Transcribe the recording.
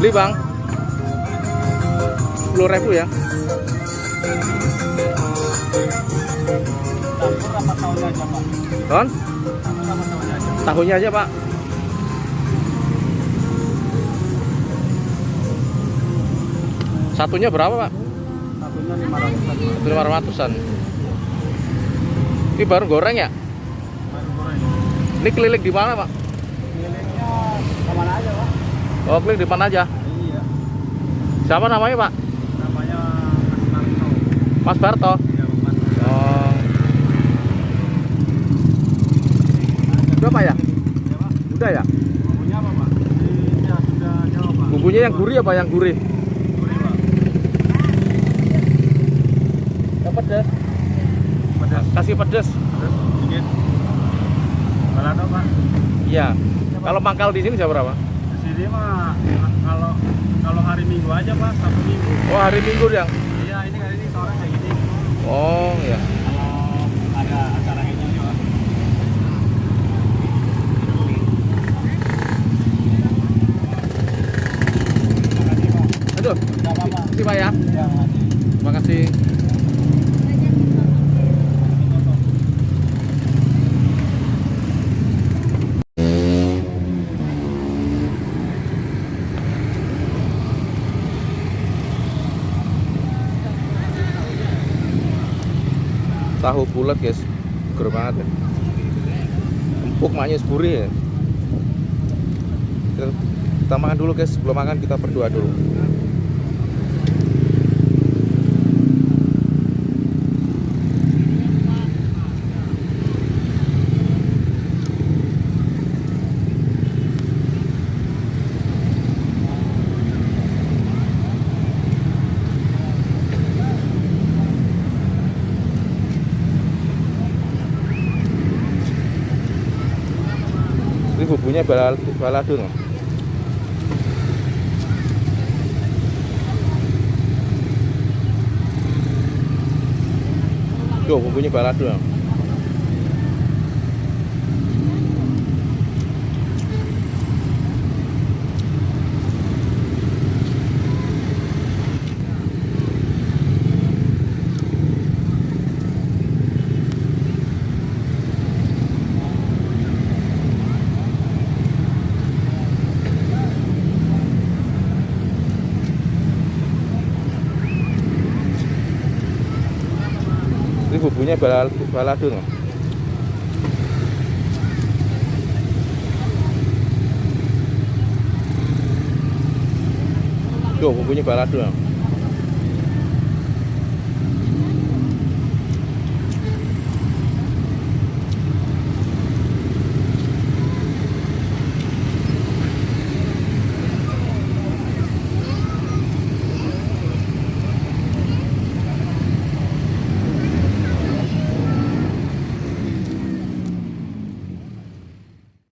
Beli bang 10.000 ya. Campur apa tahunnya aja pak? Ton? Campur apa tahunnya aja? Tahunya aja pak. Satunya berapa pak? Satunya 500-an. Satu 500-an. Ini baru goreng ya? Baru goreng. Ini keliling di mana pak? Milihnya kemana aja pak? Oh keliling di mana aja? Iya. Siapa namanya pak? Namanya Mas Marto. Mas Barto. Ya Mas Marto. Oh. Berapa ya? Ya pak. Udah ya? Bumbunya apa pak? Ini ya sudah jawab pak. Bumbunya yang gurih apa yang gurih? Gurih pak. Yang pedas. Pedas. Kasih pedas. Terus dikit. Balado pak. Iya. Kalau mangkal di sini jam berapa? Di sini mah kalau hari Minggu aja pak, Sabtu Minggu. Oh hari Minggu yang. Iya ini kali ini sore kayak gini. Oh ya. Kalau ada acara kayak gini pak. Makasih pak. Aduh. Enggak apa-apa. Terima kasih pak ya. Ya, makasih. Terima kasih. Tahu bulat guys, seger banget ya. Empuk maknya gurih ya. Kita makan dulu guys, sebelum makan kita berdoa dulu. Ini bumbunya balado no? Tuh bumbunya balado no? Ini bumbunya balado no? Tuh bumbunya balado no?